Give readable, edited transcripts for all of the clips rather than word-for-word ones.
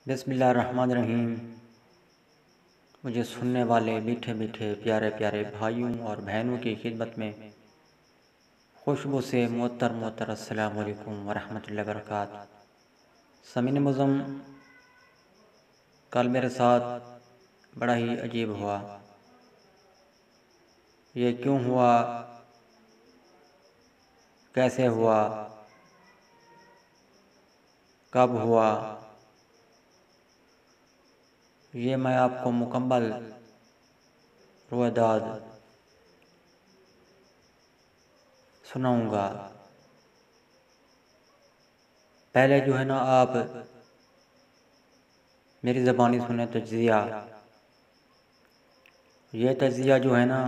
بسم اللہ الرحمن الرحیم۔ مجھے سننے والے میٹھے میٹھے پیارے پیارے بھائیوں اور بہنوں کی خدمت میں خوشبو سے معطر السلام علیکم ورحمۃ اللہ وبرکاتہ۔ سامعین معظم، کل میرے ساتھ بڑا ہی عجیب ہوا۔ یہ کیوں ہوا، کیسے ہوا، کب ہوا، یہ میں آپ کو مکمل رویداد سناؤں گا۔ پہلے جو ہے نا آپ میری زبانی سنیں تجزیہ۔ یہ تجزیہ جو ہے نا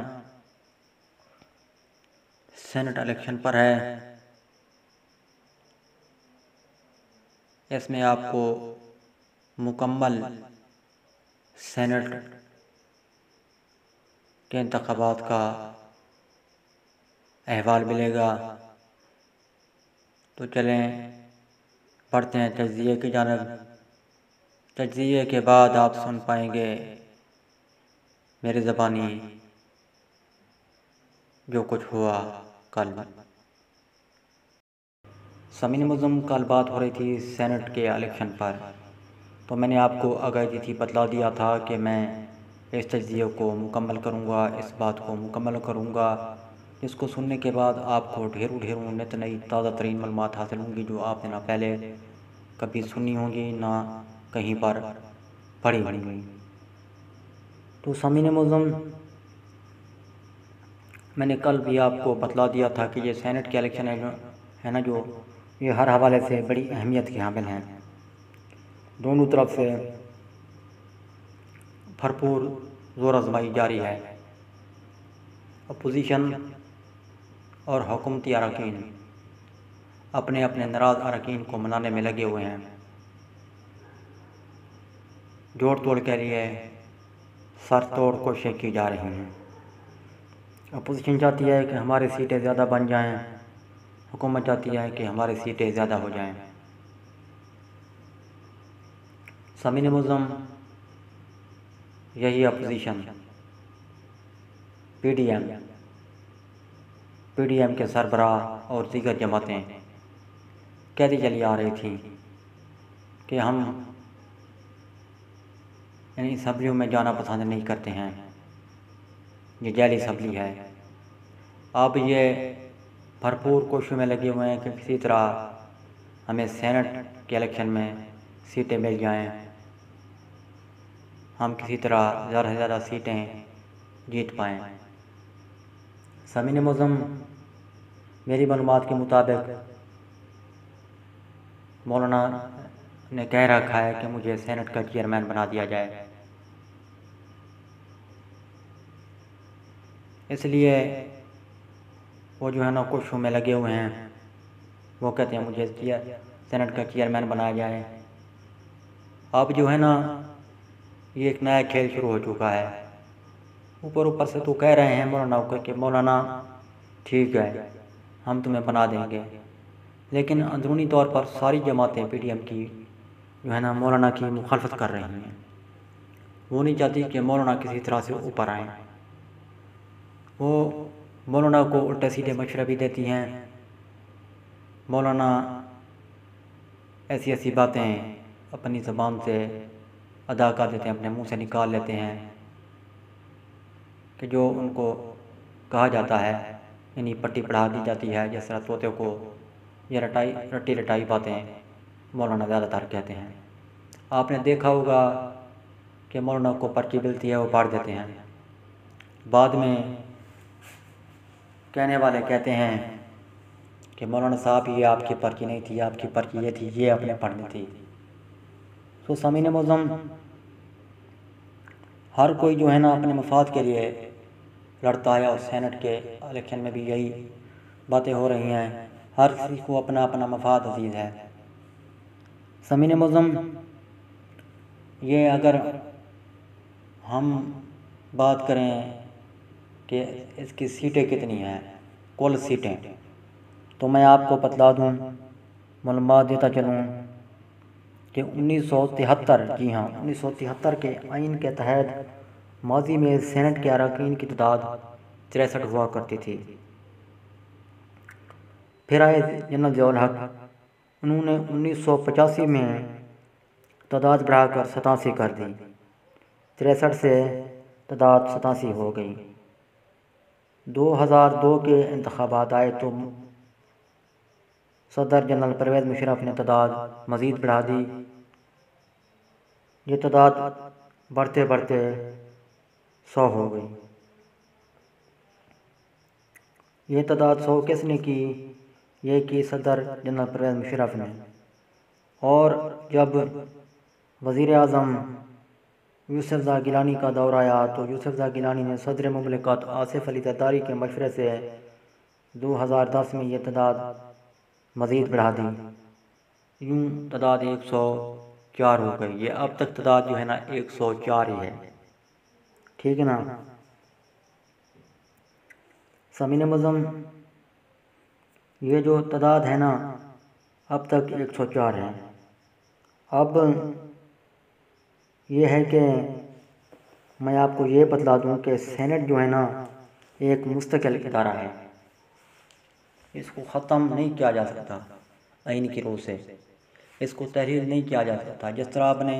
سینٹ الیکشن پر ہے۔ اس میں آپ کو مکمل سینٹ کے انتخابات کا احوال ملے گا۔ تو چلیں پڑھتے ہیں تجزیے کی جانب۔ تجزیے کے بعد آپ سن پائیں گے میری زبانی جو کچھ ہوا کل۔ سامعین معظم، کل بات ہو رہی تھی سینٹ کے الیکشن پر، تو میں نے آپ کو آگاہی دی تھی، بتلا دیا تھا کہ میں اس تجزیے کو مکمل کروں گا، اس بات کو مکمل کروں گا، جس کو سننے کے بعد آپ کو ڈھیروں نت نئی تازہ ترین معلومات حاصل ہوں گی، جو آپ نے نہ پہلے کبھی سنی ہوں گی نہ کہیں پر پڑھی ہوں گی۔ تو سامعین معظم، میں نے کل بھی آپ کو بتلا دیا تھا کہ یہ سینٹ کے الیکشن ہے نا، جو یہ ہر حوالے سے بڑی اہمیت کے حامل ہیں۔ دونوں طرف سے بھرپور زور آزمائی جاری ہے۔ اپوزیشن اور حکومتی اراکین اپنے اپنے ناراض اراکین کو منانے میں لگے ہوئے ہیں۔ جوڑ توڑ کے لیے سر توڑ کوششیں کی جا رہی ہیں۔ اپوزیشن چاہتی ہے کہ ہماری سیٹیں زیادہ بن جائیں، حکومت چاہتی ہے کہ ہماری سیٹیں زیادہ ہو جائیں۔ سامعین معظم، یہی اپوزیشن پی ڈی ایم کے سربراہ اور دیگر جماعتیں کہتی چلی آ رہی تھیں کہ ہم اسمبلیوں میں جانا پسند نہیں کرتے ہیں، یہ جعلی اسمبلی ہے۔ اب یہ بھرپور کوششوں میں لگے ہوئے ہیں کہ کسی طرح ہمیں سینٹ کے الیکشن میں سیٹیں مل جائیں، ہم کسی طرح زیادہ سے زیادہ سیٹیں جیت پائیں۔ سامعین معظم، میری معلومات کے مطابق مولانا نے کہہ رکھا ہے کہ مجھے سینٹ کا چیئرمین بنا دیا جائے، اس لیے وہ جو ہے نا کوششوں میں لگے ہوئے ہیں۔ وہ کہتے ہیں مجھے سینٹ کا چیئرمین بنایا جائے۔ اب جو ہے نا یہ ایک نیا کھیل شروع ہو چکا ہے۔ اوپر سے تو کہہ رہے ہیں مولانا کو کہ مولانا ٹھیک ہے، ہم تمہیں بنا دیں گے، لیکن اندرونی طور پر ساری جماعتیں پی ڈی ایم کی جو ہے نا مولانا کی مخالفت کر رہی ہیں۔ وہ نہیں چاہتی کہ مولانا کسی طرح سے اوپر آئیں۔ وہ مولانا کو الٹے سیدھے مشورے بھی دیتی ہیں۔ مولانا ایسی ایسی باتیں اپنی زبان سے ادا کر دیتے ہیں، اپنے منہ سے نکال لیتے ہیں کہ جو ان کو کہا جاتا ہے، یعنی پٹی پڑھا دی جاتی ہے، جس طرح طوطے کو یہ رٹی رٹائی باتیں مولانا زیادہ تر کہتے ہیں۔ آپ نے دیکھا ہوگا کہ مولانا کو پرچی ملتی ہے، وہ پڑھ دیتے ہیں، بعد میں کہنے والے کہتے ہیں کہ مولانا صاحب یہ آپ کی پرچی نہیں تھی، آپ کی پرچی یہ تھی، یہ آپ نے پڑھنی تھی۔ تو سامعین معظم، ہر کوئی جو ہے نا اپنے مفاد کے لیے لڑتا ہے، اور سینٹ کے الیکشن میں بھی یہی باتیں ہو رہی ہیں۔ ہر کسی کو اپنا اپنا مفاد عزیز ہے۔ سامعین معظم، یہ اگر ہم بات کریں کہ اس کی سیٹیں کتنی ہیں، کل سیٹیں، تو میں آپ کو بتلا دوں، معلومات دیتا چلوں کہ 1973 جی ہاں 1973 کے آئین کے تحت ماضی میں سینٹ کے اراکین کی تعداد 63 ہوا کرتی تھی۔ پھر آئے جنرل ضیاء الحق، انہوں نے 1985 میں تعداد بڑھا کر 87 کر دی، 63 سے تعداد 87 ہو گئی۔ 2002 کے انتخابات آئے تو صدر جنرل پرویز مشرف نے تعداد مزید بڑھا دی۔ یہ تعداد بڑھتے بڑھتے 100 ہو گئی۔ یہ تعداد 100 کس نے کی؟ یہ کی صدر جنرل پرویز مشرف نے۔ اور جب وزیر اعظم یوسف زئی گیلانی کا دور آیا تو یوسف زئی گیلانی نے صدر مملکت آصف علی زرداری کے مشورے سے 2010 میں یہ تعداد مزید بڑھا دی، یوں تعداد 104 ہو گئی۔ یہ اب تک تعداد جو ہے نا 104 ہی ہے، ٹھیک ہے نا۔ سامعین معظم، یہ جو تعداد ہے نا اب تک 104 ہے۔ اب یہ ہے کہ میں آپ کو یہ بتلا دوں کہ سینٹ جو ہے نا ایک مستقل ادارہ ہے، اس کو ختم نہیں کیا جا سکتا آئین کی روح سے، اس کو تحلیل نہیں کیا جا سکتا۔ جس طرح آپ نے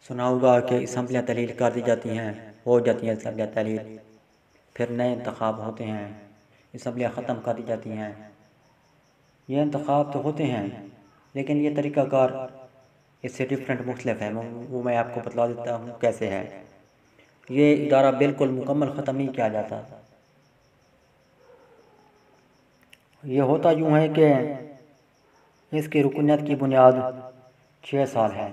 سنا ہوگا کہ اسمبلیاں تحلیل کر دی جاتی ہیں، ہو جاتی ہیں اسمبلیاں تحلیل، پھر نئے انتخاب ہوتے ہیں، اسمبلیاں ختم کر دی جاتی ہیں۔ یہ انتخاب تو ہوتے ہیں لیکن یہ طریقہ کار اس سے ڈیفرنٹ مختلف ہے، وہ میں آپ کو بتلا دیتا ہوں کیسے ہے۔ یہ ادارہ بالکل مکمل ختم نہیں کیا جاتا۔ یہ ہوتا یوں ہے کہ اس کی رکنیت کی بنیاد 6 سال ہے۔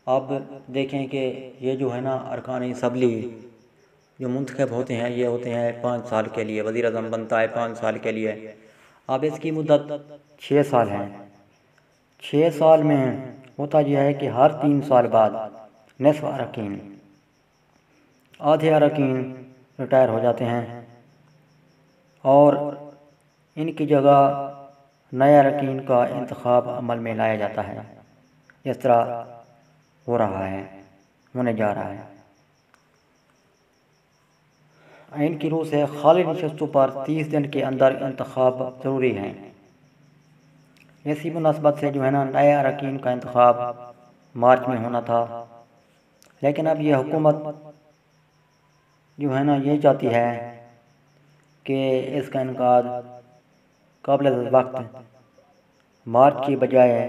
اب دیکھیں کہ یہ جو ہے نا ارکان اسمبلی جو منتخب ہوتے ہیں یہ ہوتے ہیں 5 سال کے لیے، وزیر اعظم بنتا ہے 5 سال کے لیے۔ اب اس کی مدت 6 سال ہے۔ 6 سال میں ہوتا یہ ہے کہ ہر 3 سال بعد نصف اراکین، آدھے اراکین ریٹائر ہو جاتے ہیں اور ان کی جگہ نئے اراکین کا انتخاب عمل میں لایا جاتا ہے۔ اس طرح ہو رہا ہے، ہونے جا رہا ہے۔ آئین کی روح سے خالی نشستوں پر 30 دن کے اندر انتخاب ضروری ہے۔ اسی مناسبت سے جو ہے نا نئے اراکین کا انتخاب مارچ میں ہونا تھا، لیکن اب یہ حکومت جو ہے نا یہ چاہتی ہے کہ اس کا انعقاد قبل از وقت مارچ کی بجائے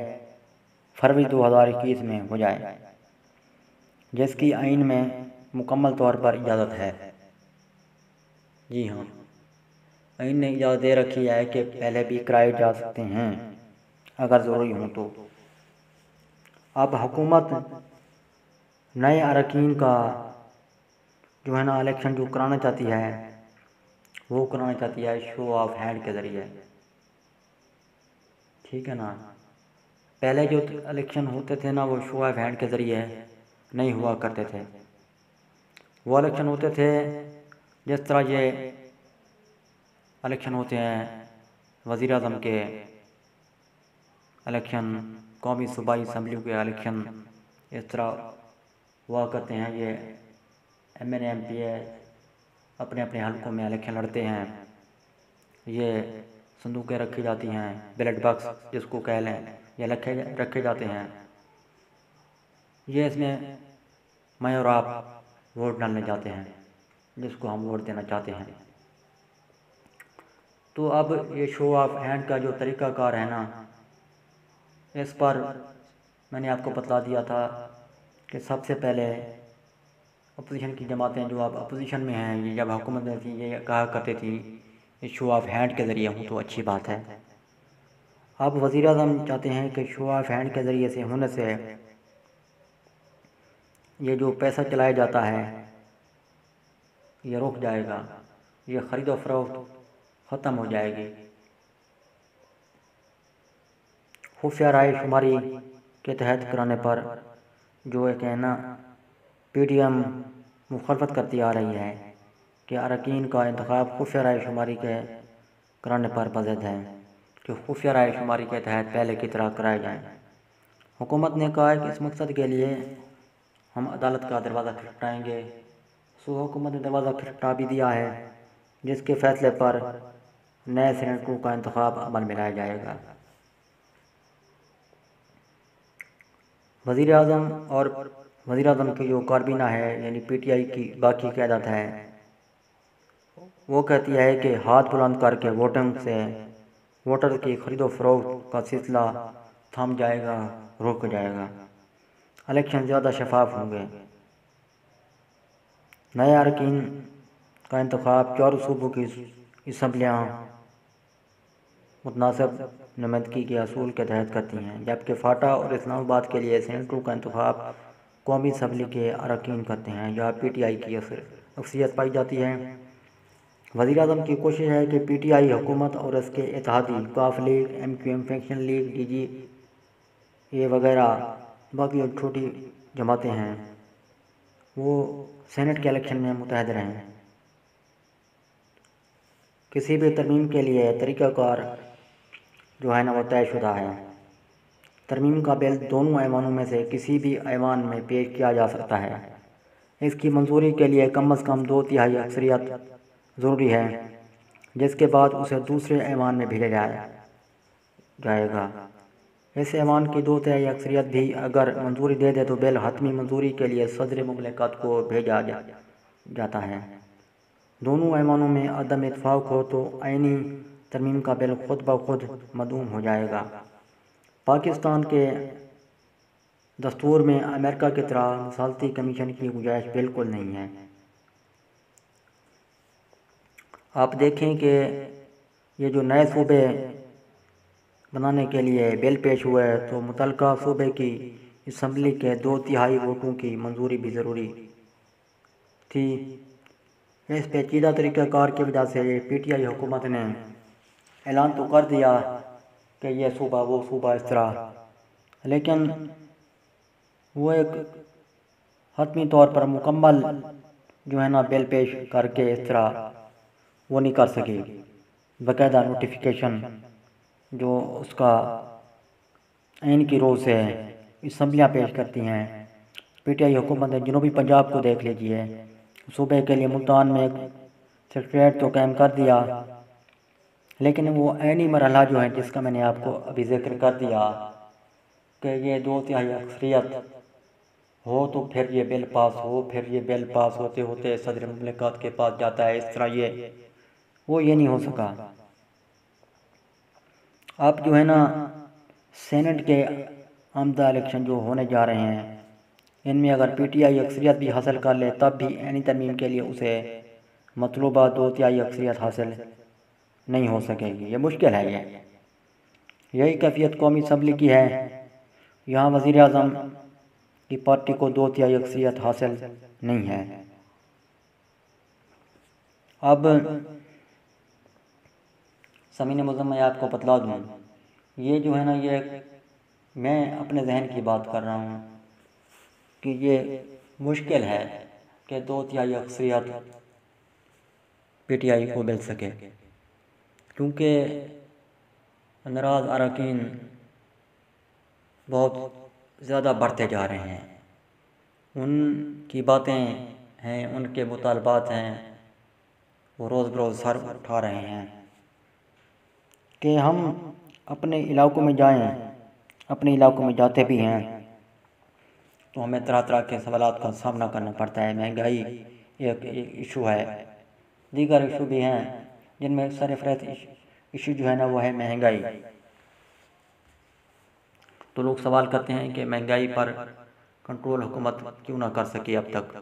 فروری 2021 میں ہو جائے، جس کی آئین میں مکمل طور پر اجازت ہے۔ جی ہاں، آئین نے اجازت دے رکھی ہے کہ پہلے بھی کرائے جا سکتے ہیں اگر ضروری ہوں تو۔ اب حکومت نئے اراکین کا جو ہے نا الیکشن جو کرانا چاہتی ہے وہ کرانا چاہتی ہے شو آف ہینڈ کے ذریعے، ٹھیک ہے نا۔ پہلے جو الیکشن ہوتے تھے نا وہ شو آف ہینڈ کے ذریعے نہیں ہوا کرتے تھے۔ وہ الیکشن ہوتے تھے جس طرح یہ الیکشن ہوتے ہیں وزیر اعظم کے الیکشن، قومی صوبائی اسمبلیوں کے الیکشن، اس طرح ہوا کرتے ہیں۔ یہ ایم این ایم پی اے اپنے اپنے حلقوں میں الیکشن لڑتے ہیں، یہ صندوقیں رکھی جاتی ہیں، بیلٹ باکس جس کو کہہ لیں، یہ رکھے جاتے ہیں۔ یہ اس میں میں اور آپ ووٹ ڈالنے جاتے ہیں جس کو ہم ووٹ دینا چاہتے ہیں۔ تو اب یہ شو آف ہینڈ کا جو طریقہ کار ہے نا، اس پر میں نے آپ کو بتلا دیا تھا کہ سب سے پہلے اپوزیشن کی جماعتیں جو اب اپوزیشن میں ہیں، یہ جب حکومت میں تھی یہ کہا کرتے تھی یہ شو آف ہینڈ کے ذریعے ہوں تو اچھی بات ہے۔ اب وزیر اعظم چاہتے ہیں کہ شو آف ہینڈ کے ذریعے سے ہونے سے یہ جو پیسہ چلایا جاتا ہے یہ رک جائے گا، یہ خرید و فروخت ختم ہو جائے گی۔ خفیہ رائے شماری کے تحت کرانے پر جو ایک ہے نا پی ڈی ایم مخالفت کرتی آ رہی ہے کہ اراکین کا انتخاب خفیہ رائے شماری کے کرانے پر بضد ہے، کہ خفیہ رائے شماری کے تحت پہلے کی طرح کرائے جائیں۔ حکومت نے کہا ہے کہ اس مقصد کے لیے ہم عدالت کا دروازہ کھٹکھٹائیں گے، سو حکومت نے دروازہ کھٹکھٹا بھی دیا ہے، جس کے فیصلے پر نئے سینیٹروں کا انتخاب عمل میں لایا جائے گا۔ وزیر اعظم کی جو کابینہ ہے یعنی پی ٹی آئی کی باقی قیادت ہے، وہ کہتی ہے کہ ہاتھ بلند کر کے ووٹر کی خرید و فروخت کا سلسلہ تھم جائے گا، رک جائے گا، الیکشن زیادہ شفاف ہوں گے، نئے اراکین کا انتخاب چاروں صوبوں کی اسمبلیاں متناسب نمائندگی کے اصول کے تحت کرتی ہیں، جبکہ فاٹا اور اسلام آباد کے لیے سینیٹروں کا انتخاب قومی اسمبلی کے اراکین کرتے ہیں، جہاں پی ٹی آئی کی اکثریت پائی جاتی ہے۔ وزیر اعظم کی کوشش ہے کہ پی ٹی آئی حکومت اور اس کے اتحادی کاف league, M Q M, faction league, D G A وغیرہ باقی چھوٹی جماعتیں ہیں، وہ سینٹ کے الیکشن میں متحد رہیں۔ کسی بھی ترمیم کے لیے طریقہ کار جو ہے نا وہ طے شدہ ہے۔ ترمیم کا بل دونوں ایوانوں میں سے کسی بھی ایوان میں پیش کیا جا سکتا ہے۔ اس کی منظوری کے لیے کم از کم 2/3 اکثریت ضروری ہے، جس کے بعد اسے دوسرے ایوان میں بھیجا جائے گا۔ اس ایوان کی 2/3 اکثریت بھی اگر منظوری دے دے تو بل حتمی منظوری کے لیے صدر مملکت کو بھیجا جاتا ہے۔ دونوں ایوانوں میں عدم اتفاق ہو تو آئینی ترمیم کا بل خود بخود معدوم ہو جائے گا۔ پاکستان کے دستور میں امریکہ کی طرح مثالتی کمیشن کی گنجائش بالکل نہیں ہے۔ آپ دیکھیں کہ یہ جو نئے صوبے بنانے کے لیے بل پیش ہوئے تو متعلقہ صوبے کی اسمبلی کے 2/3 ووٹوں کی منظوری بھی ضروری تھی۔ اس پیچیدہ طریقہ کار کی وجہ سے پی ٹی آئی حکومت نے اعلان تو کر دیا کہ یہ صوبہ وہ صوبہ اس طرح، لیکن وہ ایک حتمی طور پر مکمل جو ہے نا بل پیش کر کے اس طرح وہ نہیں کر سکے۔ باقاعدہ نوٹیفیکیشن جو اس کا عین کی روز سے اسمبلیاں پیش کرتی ہیں۔ پی ٹی آئی حکومت نے جنوبی پنجاب کو دیکھ لیجئے، صوبے کے لیے ملتان میں ایک سیکریٹریٹ تو قائم کر دیا، لیکن وہ عینی مرحلہ جو ہے جس کا میں نے آپ کو ابھی ذکر کر دیا کہ یہ 2/3 اکثریت ہو تو پھر یہ بل پاس ہو، پھر یہ بل پاس ہوتے ہوتے صدر مملکت کے پاس جاتا ہے، اس طرح یہ نہیں ہو سکا۔ اب جو ہے نا سینٹ کے آمدہ الیکشن جو ہونے جا رہے ہیں، ان میں اگر پی ٹی آئی اکثریت بھی حاصل کر لے تب بھی عینی ترمیم کے لیے اسے مطلوبہ 2/3 اکثریت حاصل نہیں ہو سکے گی۔ یہ مشکل ہے۔ یہی کیفیت قومی اسمبلی کی ہے، یہاں وزیر اعظم کی پارٹی کو 2/3 اکثریت حاصل نہیں ہے۔ اب سامعین معظم میں آپ کو بتلا دوں، یہ جو ہے نا یہ میں اپنے ذہن کی بات کر رہا ہوں کہ یہ مشکل ہے کہ 2/3 اکثریت پی ٹی آئی کو مل سکے، کیونکہ ناراض اراکین بہت زیادہ بڑھتے جا رہے ہیں، ان کی باتیں ہیں، ان کے مطالبات ہیں، وہ روز بروز سر اٹھا رہے ہیں کہ ہم اپنے علاقوں میں جائیں، اپنے علاقوں میں جاتے بھی ہیں تو ہمیں طرح طرح کے سوالات کا سامنا کرنا پڑتا ہے۔ مہنگائی ایک ایشو ہے، دیگر ایشو بھی ہیں، جن میں سر فہرست ایشو جو ہے نا وہ ہے مہنگائی۔ تو لوگ سوال کرتے ہیں کہ مہنگائی پر کنٹرول حکومت کیوں نہ کر سکی اب تک۔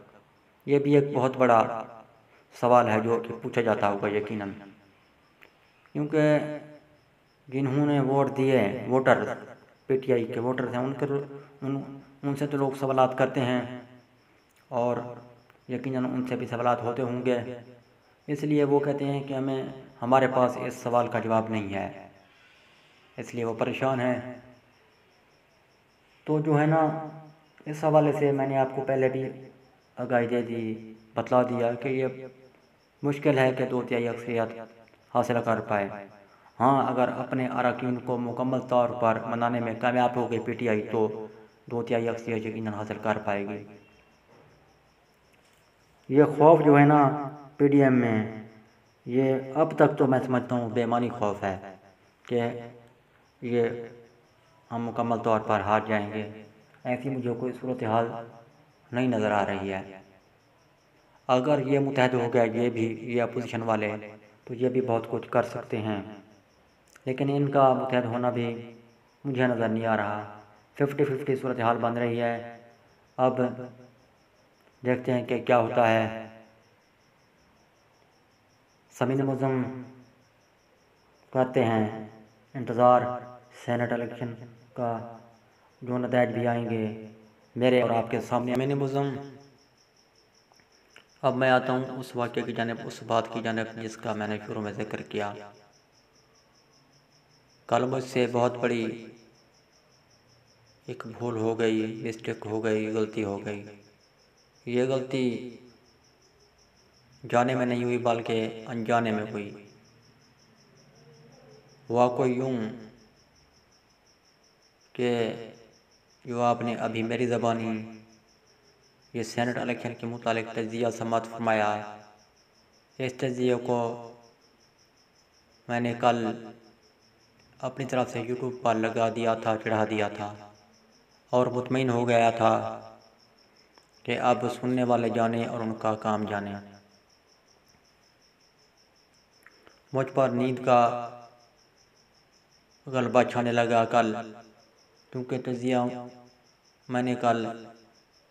یہ بھی ایک بہت بڑا سوال ہے جو کہ پوچھا جاتا ہوگا یقیناً، کیونکہ جنہوں نے ووٹ دیے، ووٹر پی ٹی آئی کے ووٹر ہیں، ان سے تو لوگ سوالات کرتے ہیں اور یقیناً ان سے بھی سوالات ہوتے ہوں گے، اس لیے وہ کہتے ہیں کہ ہمارے پاس اس سوال کا جواب نہیں ہے، اس لیے وہ پریشان ہیں۔ تو جو ہے نا اس حوالے سے میں نے آپ کو پہلے بھی آگاہی دے دی، بتلا دیا کہ یہ مشکل ہے کہ 2/3 اکثریت حاصل کر پائے۔ ہاں، اگر اپنے اراکین کو مکمل طور پر منانے میں کامیاب ہو گئی پی ٹی آئی تو 2/3 اکثریت یقیناً حاصل کر پائے گی۔ یہ خوف جو ہے نا پی ڈی ایم میں، یہ اب تک تو میں سمجھتا ہوں بے معنی خوف ہے کہ یہ ہم مکمل طور پر ہار جائیں گے۔ ایسی مجھے کوئی صورتحال نہیں نظر آ رہی ہے۔ اگر یہ متحد ہو گیا یہ اپوزیشن والے، تو یہ بھی بہت کچھ کر سکتے ہیں، لیکن ان کا متحد ہونا بھی مجھے نظر نہیں آ رہا۔ 50-50 صورتحال بن رہی ہے۔ اب دیکھتے ہیں کہ کیا ہوتا ہے۔ سمعین معظم کرتے ہیں انتظار سینٹ الیکشن کا، جو نتائج بھی آئیں گے میرے اور آپ کے سامنے۔ سمعین معظم، اب میں آتا ہوں اس واقعے کی جانب، اس بات کی جانب جس کا میں نے شروع میں ذکر کیا۔ کل مجھ سے بہت بڑی ایک بھول ہو گئی، مسٹیک ہو گئی، غلطی ہو گئی۔ یہ غلطی جانے میں نہیں ہوئی بلکہ انجانے میں ہوئی۔ ہوا کوئی یوں کہ جو آپ نے ابھی میری زبانی یہ سینٹ الیکشن کے متعلق تجزیہ سماعت فرمایا، اس تجزیے کو میں نے کل اپنی طرف سے یوٹیوب پر لگا دیا تھا، چڑھا دیا تھا، اور مطمئن ہو گیا تھا کہ اب سننے والے جانے اور ان کا کام جانے۔ مجھ پر نیند کا غلبہ چھانے لگا کل، کیونکہ تجزیہ میں نے کل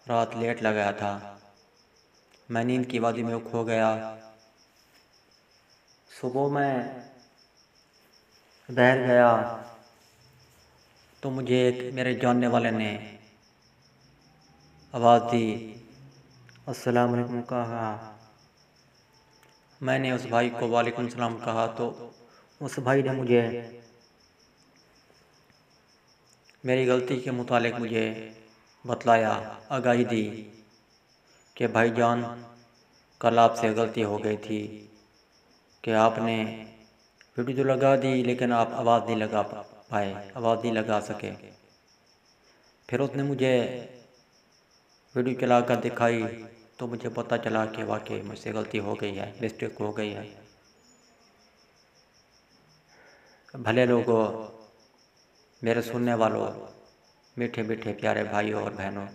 رات لیٹ لگایا تھا۔ میں نیند کی وادی میں کھو گیا۔ صبح میں بہر گیا تو مجھے ایک میرے جاننے والے نے آواز دی، السلام علیکم کہا۔ میں نے اس بھائی کو وعلیکم السلام کہا تو اس بھائی نے مجھے میری غلطی کے متعلق مجھے بتلایا، آگاہی دی کہ بھائی جان کل آپ سے غلطی ہو گئی تھی کہ آپ نے ویڈیو تو لگا دی لیکن آپ آواز نہیں لگا پائے، آواز نہیں لگا سکے۔ پھر اس نے مجھے ویڈیو چلا کر دکھائی تو مجھے پتہ چلا کہ واقعی مجھ سے غلطی ہو گئی ہے، مسٹیک ہو گئی ہے۔ بھلے لوگوں، میرے سننے والوں، میٹھے میٹھے پیارے بھائیوں اور بہنوں،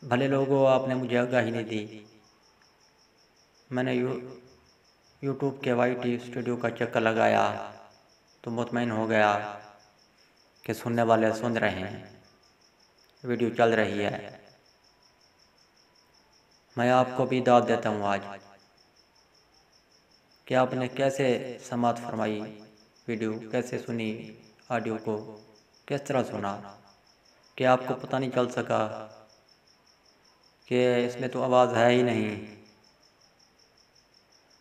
بھلے لوگوں، آپ نے مجھے آگاہی نہیں دی۔ میں نے یوٹیوب کے وائی ٹی اسٹوڈیو کا چکر لگایا تو مطمئن ہو گیا کہ سننے والے سن رہے ہیں، ویڈیو چل رہی ہے۔ میں آپ کو بھی داد دیتا ہوں آج کہ آپ نے کیسے سماعت فرمائی، ویڈیو کیسے سنی، آڈیو کو کس طرح سنا کہ آپ کو پتہ نہیں چل سکا کہ اس میں تو آواز ہے ہی نہیں۔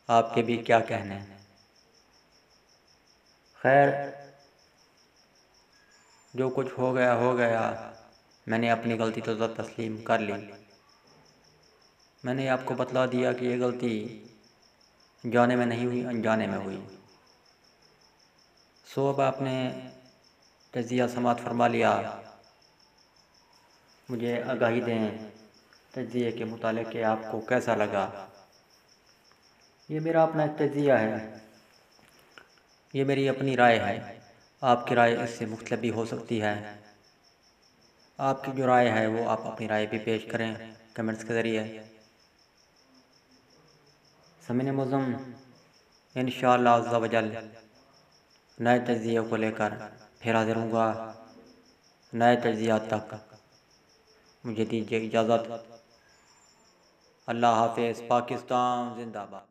آپ کے بھی کیا کہنے۔ خیر، جو کچھ ہو گیا ہو گیا، میں نے اپنی غلطی تو تسلیم کر لی۔ میں نے آپ کو بتلا دیا کہ یہ غلطی جانے میں نہیں ہوئی، انجانے میں ہوئی۔ سو اب آپ نے تجزیہ سماعت فرما لیا، مجھے آگاہی دیں تجزیے کے متعلق کہ آپ کو کیسا لگا۔ یہ میرا اپنا ایک تجزیہ ہے، یہ میری اپنی رائے ہے۔ آپ کی رائے اس سے مختلف بھی ہو سکتی ہے۔ آپ کی جو رائے ہے وہ آپ اپنی رائے بھی پیش کریں کمنٹس کے ذریعے۔ سمعین معظم، انشاءاللہ عز و جل نئے تجزیے کو لے کر پھر حاضر ہوں گا۔ نئے تجزیات تک مجھے دیجیے اجازت۔ اللہ حافظ۔ پاکستان زندہ باد۔